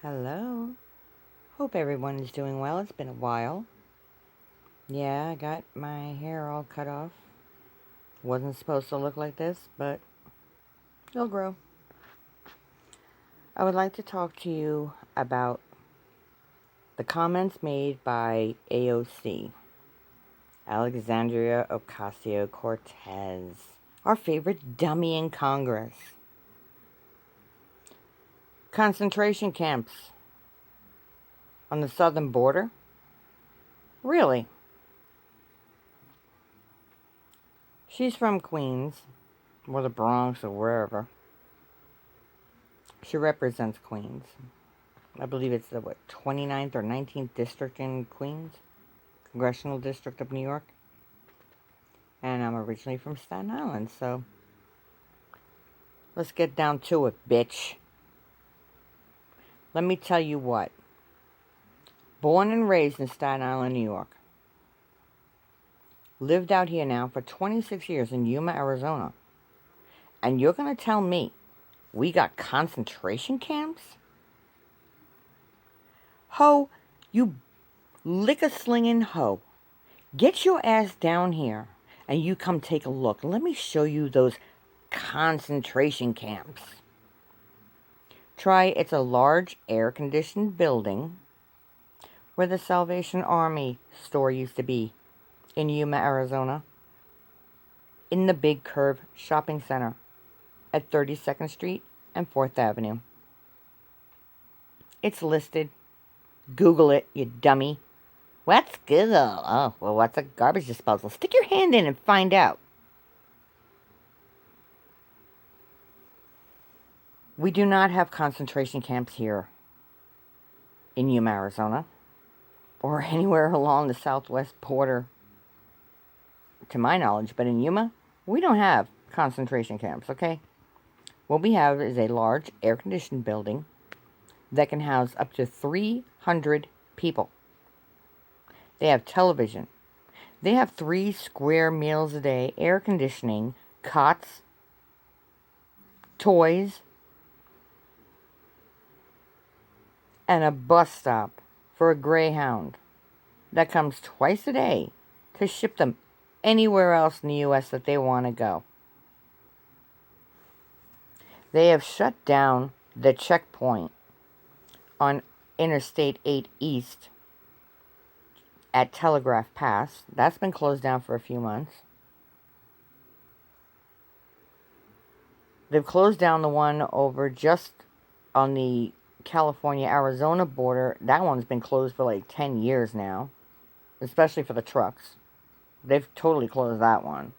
Hello. Hope everyone is doing well. It's been a while. Yeah, I got my hair all cut off. Wasn't supposed to look like this, but it'll grow. I would like to talk to you about the comments made by AOC, Alexandria Ocasio-Cortez, our favorite dummy in Congress. Concentration camps on the southern border? Really? She's from Queens, or the Bronx, or wherever. She represents Queens. I believe it's the, 29th or 19th district in Queens? Congressional District of New York. And I'm originally from Staten Island, so let's get down to it, bitch. Let me tell you what. Born and raised in Staten Island, New York. Lived out here now for 26 years in Yuma, Arizona. And you're going to tell me we got concentration camps? Ho, you liquor-slinging hoe. Get your ass down here and you come take a look. Let me show you those concentration camps. It's a large air-conditioned building where the Salvation Army store used to be in Yuma, Arizona, in the Big Curve Shopping Center at 32nd Street and 4th Avenue. It's listed. Google it, you dummy. What's Google? Oh, well, what's a garbage disposal? Stick your hand in and find out. We do not have concentration camps here in Yuma, Arizona, or anywhere along the southwest border, to my knowledge. But in Yuma, we don't have concentration camps, okay? What we have is a large air-conditioned building that can house up to 300 people. They have television. They have 3 square meals a day, air conditioning, cots, toys, and a bus stop for a Greyhound that comes twice a day to ship them anywhere else in the U.S. that they want to go. They have shut down the checkpoint on Interstate 8 East at Telegraph Pass. That's been closed down for a few months. They've closed down the one over just on the California-Arizona border. That one's been closed for like 10 years now, especially for the trucks. They've totally closed that one.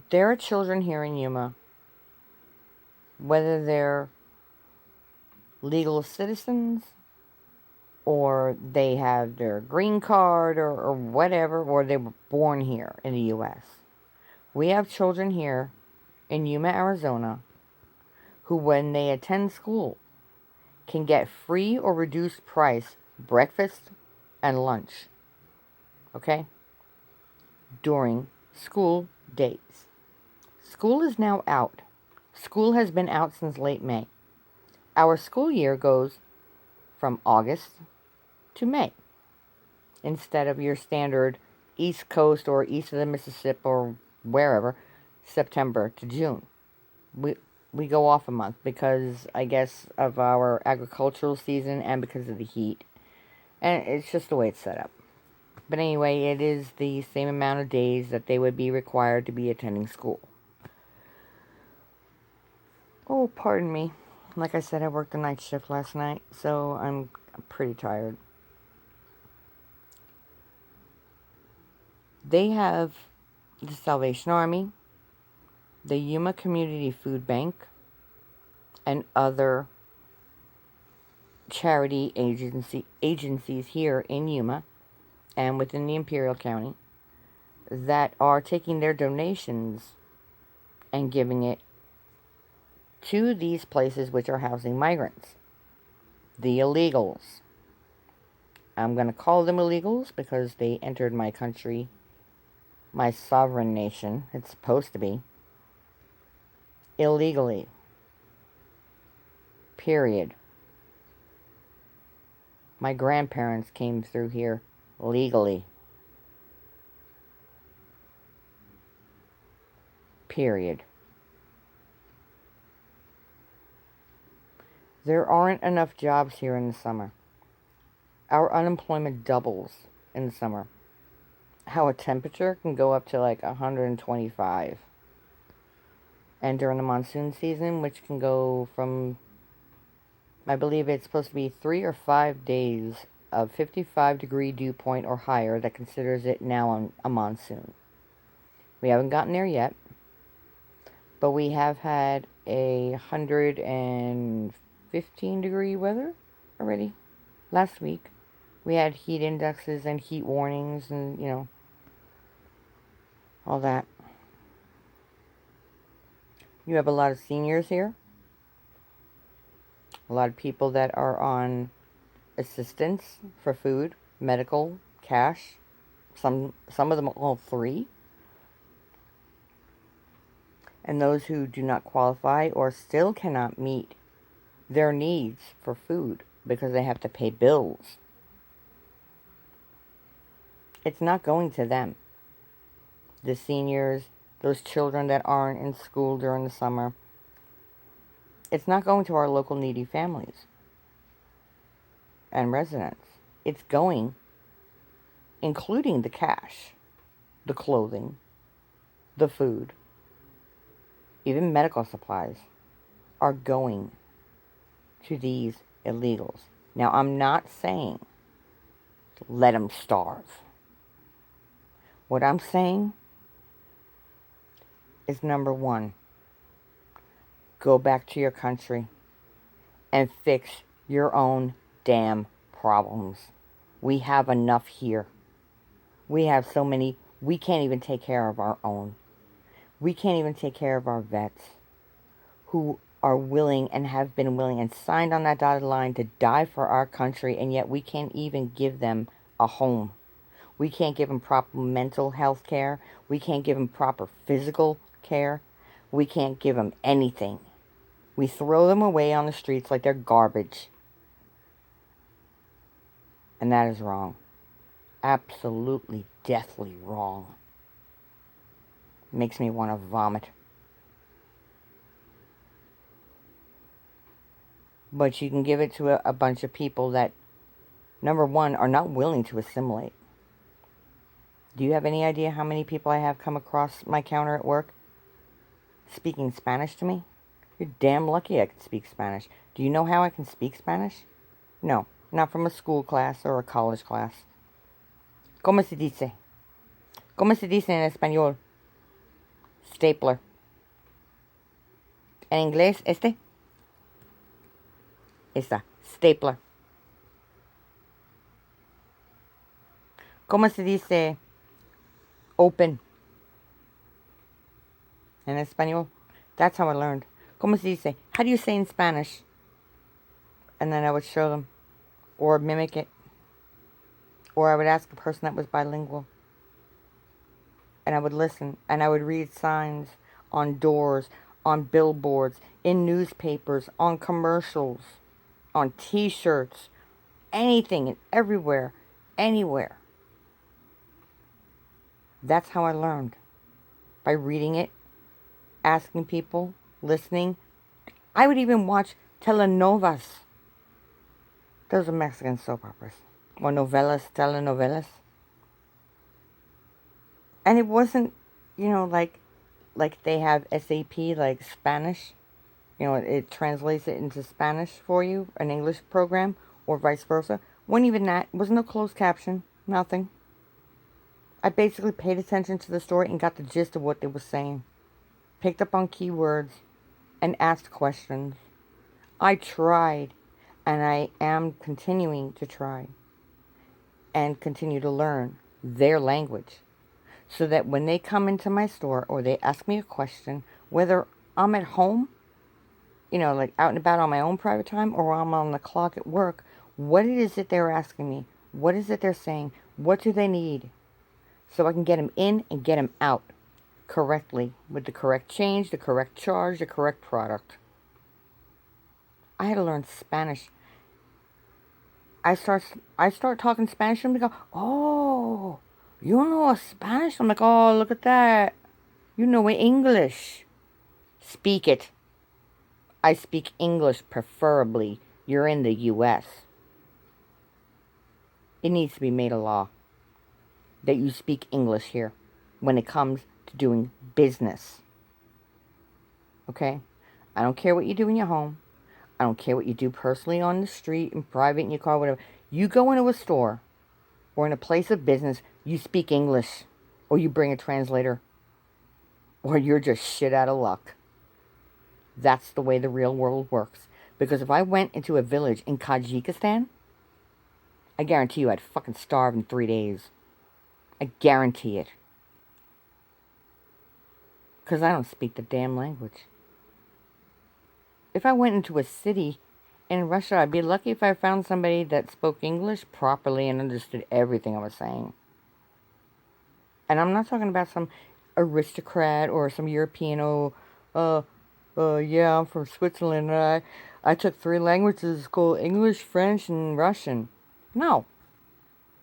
There are children here in Yuma, whether they're legal citizens or they have their green card or whatever, or they were born here in the U.S. We have children here in Yuma, Arizona, who when they attend school can get free or reduced price breakfast and lunch, okay, during school days. School is now out. School has been out since late May. Our school year goes from August to May, instead of your standard East Coast or east of the Mississippi or wherever, September to June. We go off a month because, I guess, of our agricultural season and because of the heat. And it's just the way it's set up. But anyway, it is the same amount of days that they would be required to be attending school. Oh, pardon me. Like I said, I worked a night shift last night, so I'm pretty tired. They have the Salvation Army, the Yuma Community Food Bank, and other charity agencies here in Yuma and within the Imperial County that are taking their donations and giving it to these places which are housing migrants. The illegals. I'm going to call them illegals because they entered my country, my sovereign nation. It's supposed to be. illegally. Period. My grandparents came through here legally. Period. There aren't enough jobs here in the summer. Our unemployment doubles in the summer. How a temperature can go up to like 125. And during the monsoon season, which can go from, I believe it's supposed to be 3 or 5 days of 55-degree dew point or higher, that considers it now a monsoon. We haven't gotten there yet, but we have had 115-degree weather already. Last week, we had heat indexes and heat warnings and, all that. You have a lot of seniors here. A lot of people that are on assistance for food, medical, cash. Some of them all three. And those who do not qualify or still cannot meet their needs for food because they have to pay bills. It's not going to them. The seniors, those children that aren't in school during the summer. It's not going to our local needy families and residents. It's going, including the cash, the clothing, the food, even medical supplies, are going to these illegals. Now, I'm not saying let them starve. What I'm saying is, number one, go back to your country and fix your own damn problems. We have enough here. We have so many, we can't even take care of our own. We can't even take care of our vets who are willing and have been willing and signed on that dotted line to die for our country, and yet we can't even give them a home. We can't give them proper mental health care. We can't give them proper physical care. We can't give them anything. We throw them away on the streets like they're garbage. And that is wrong. Absolutely, deathly wrong. Makes me want to vomit. But you can give it to a bunch of people that, number one, are not willing to assimilate. Do you have any idea how many people I have come across my counter at work speaking Spanish to me? You're damn lucky I can speak Spanish. Do you know how I can speak Spanish? No, not from a school class or a college class. ¿Cómo se dice? ¿Cómo se dice en español? Stapler. En inglés, esta, stapler. ¿Cómo se dice open en español? That's how I learned. ¿Cómo se dice? How do you say in Spanish? And then I would show them, or mimic it, or I would ask a person that was bilingual, and I would listen, and I would read signs on doors, on billboards, in newspapers, on commercials, on t-shirts, anything and everywhere, anywhere. That's how I learned. By reading it, asking people, listening. I would even watch telenovelas. Those are Mexican soap operas. Or novelas, telenovelas. And it wasn't, like they have SAP, like Spanish. It translates it into Spanish for you, an English program, or vice versa. Wasn't even that. Wasn't no closed caption. Nothing. I basically paid attention to the story and got the gist of what they were saying. Picked up on keywords and asked questions. I tried, and I am continuing to try and continue to learn their language, so that when they come into my store or they ask me a question, whether I'm at home, like out and about on my own private time, or I'm on the clock at work, what it is that they're asking me, what is it they're saying, what do they need, so I can get them in and get them out. correctly with the correct change, the correct charge, the correct product. I had to learn Spanish. I start talking Spanish and they go, "Oh, you know Spanish?" I'm like, "Oh, look at that. You know English. Speak it." I speak English preferably. You're in the US. It needs to be made a law that you speak English here when it comes to doing business. Okay? I don't care what you do in your home. I don't care what you do personally on the street, in private, in your car, whatever. You go into a store or in a place of business, you speak English. Or you bring a translator. Or you're just shit out of luck. That's the way the real world works. Because if I went into a village in Tajikistan, I guarantee you I'd fucking starve in 3 days. I guarantee it. Because I don't speak the damn language. If I went into a city in Russia, I'd be lucky if I found somebody that spoke English properly and understood everything I was saying. And I'm not talking about some aristocrat or some European, yeah, I'm from Switzerland and I took 3 languages at school, English, French, and Russian. No.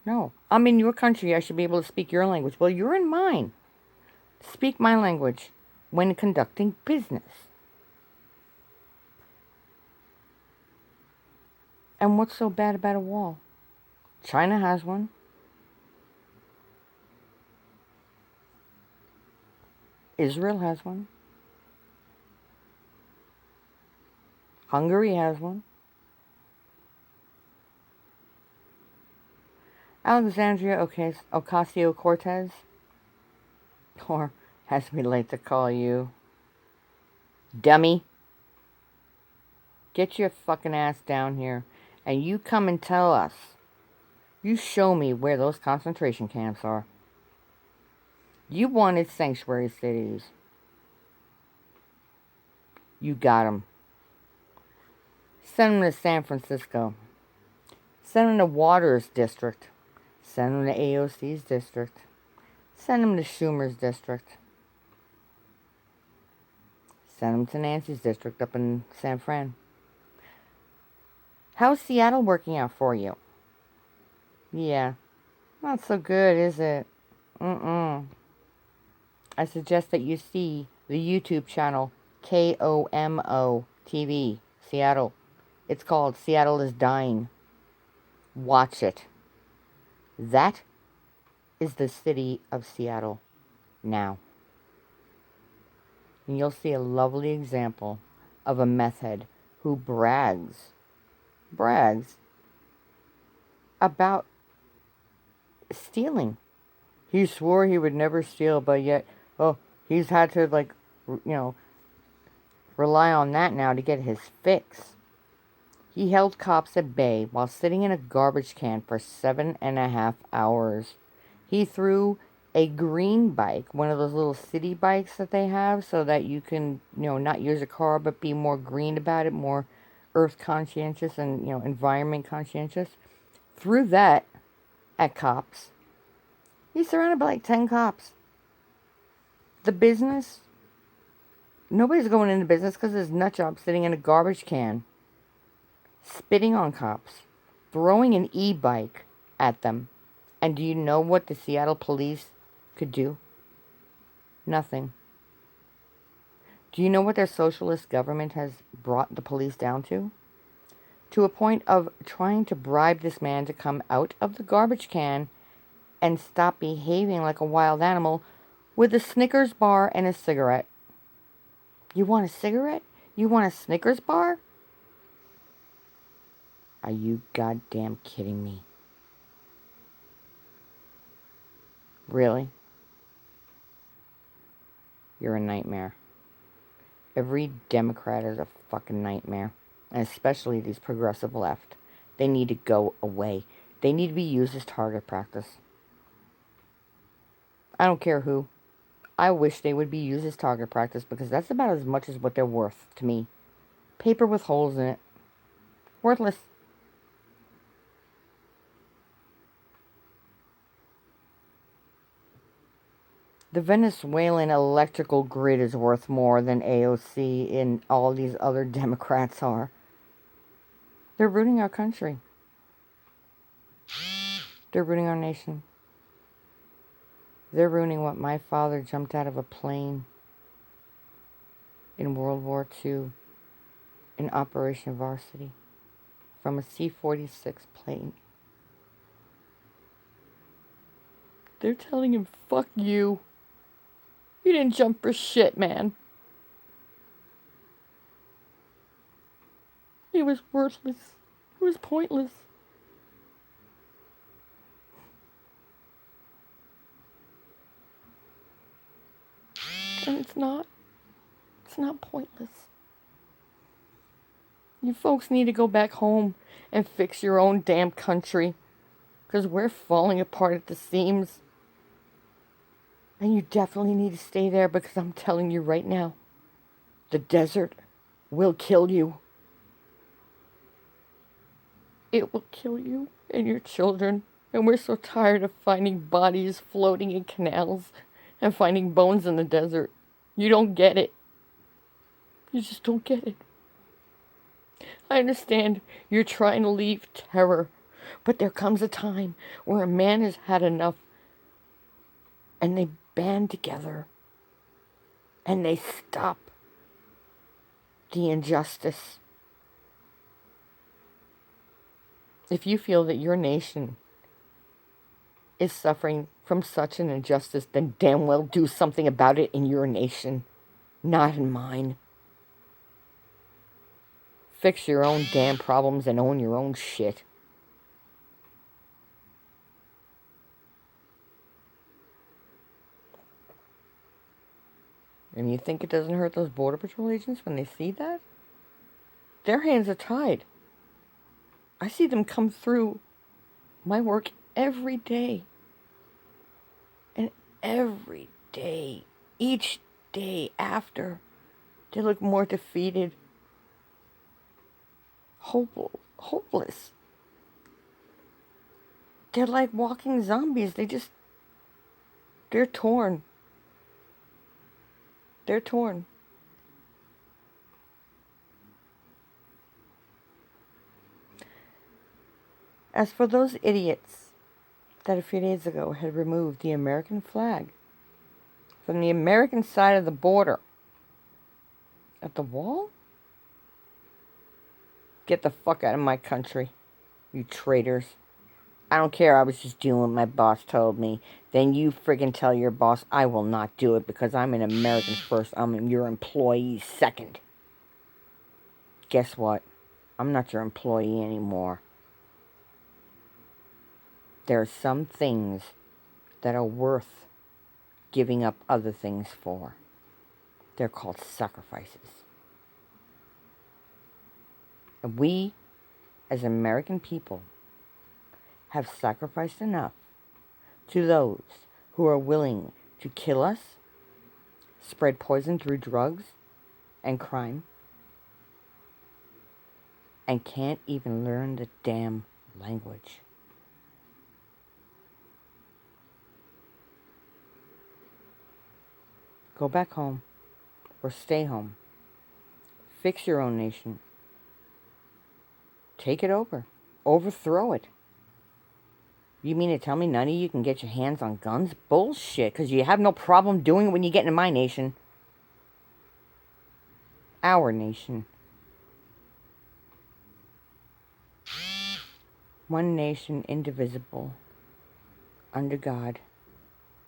No. I'm in your country, I should be able to speak your language. Well, you're in mine. Speak my language when conducting business. And what's so bad about a wall? China has one. Israel has one. Hungary has one. Alexandria Ocasio-Cortez, or as we like to call you, dummy, get your fucking ass down here and you come and tell us. You show me where those concentration camps are. You wanted sanctuary cities. You got them. Send them to San Francisco. Send them to Waters District. Send them to AOC's district. Send them to Schumer's district. Send them to Nancy's district up in San Fran. How's Seattle working out for you? Yeah, not so good, is it? I suggest that you see the YouTube channel KOMO TV, Seattle. It's called Seattle is Dying. Watch it. That is the city of Seattle now. And you'll see a lovely example of a meth head who brags about stealing. He swore he would never steal, but yet, he's had to, rely on that now to get his fix. He held cops at bay while sitting in a garbage can for 7.5 hours. He threw a green bike, one of those little city bikes that they have, so that you can, not use a car, but be more green about it, more earth conscientious and, environment conscientious. Threw that at cops. He's surrounded by like 10 cops. The business, nobody's going into business because there's nut jobs sitting in a garbage can, spitting on cops, throwing an e-bike at them. And do you know what the Seattle police could do? Nothing. Do you know what their socialist government has brought the police down to? To a point of trying to bribe this man to come out of the garbage can and stop behaving like a wild animal with a Snickers bar and a cigarette. You want a cigarette? You want a Snickers bar? Are you goddamn kidding me? Really? You're a nightmare. Every Democrat is a fucking nightmare. And especially these progressive left. They need to go away. They need to be used as target practice. I don't care who. I wish they would be used as target practice because that's about as much as what they're worth to me. Paper with holes in it. Worthless. The Venezuelan electrical grid is worth more than AOC and all these other Democrats are. They're ruining our country. They're ruining our nation. They're ruining what my father jumped out of a plane in World War II in Operation Varsity from a C-46 plane. They're telling him, fuck you. You didn't jump for shit, man. He was worthless. He was pointless. And it's not pointless. You folks need to go back home and fix your own damn country. Because we're falling apart at the seams. And you definitely need to stay there because I'm telling you right now, the desert will kill you. It will kill you and your children. And we're so tired of finding bodies floating in canals and finding bones in the desert. You don't get it. You just don't get it. I understand you're trying to leave terror, but there comes a time where a man has had enough and they band together and they stop the injustice. If you feel that your nation is suffering from such an injustice, then damn well do something about it in your nation, not in mine. Fix your own damn problems and own your own shit. And you think it doesn't hurt those Border Patrol agents when they see that? Their hands are tied. I see them come through my work every day. And every day, each day after, they look more defeated, hopeless. They're like walking zombies. They're torn. They're torn. As for those idiots that a few days ago had removed the American flag from the American side of the border at the wall, get the fuck out of my country, you traitors. I don't care, I was just doing what my boss told me. Then you friggin' tell your boss I will not do it because I'm an American first. I'm your employee second. Guess what? I'm not your employee anymore. There are some things that are worth giving up other things for. They're called sacrifices. And we, as American people, have sacrificed enough to those who are willing to kill us, spread poison through drugs and crime, and can't even learn the damn language. Go back home or stay home. Fix your own nation. Take it over. Overthrow it. You mean to tell me none of you can get your hands on guns? Bullshit, because you have no problem doing it when you get into my nation. Our nation. One nation, indivisible, under God,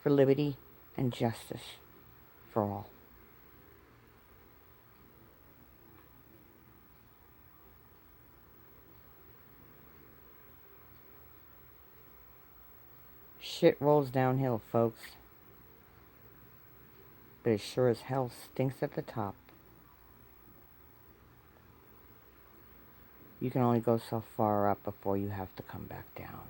for liberty and justice for all. Shit rolls downhill, folks. But it sure as hell stinks at the top. You can only go so far up before you have to come back down.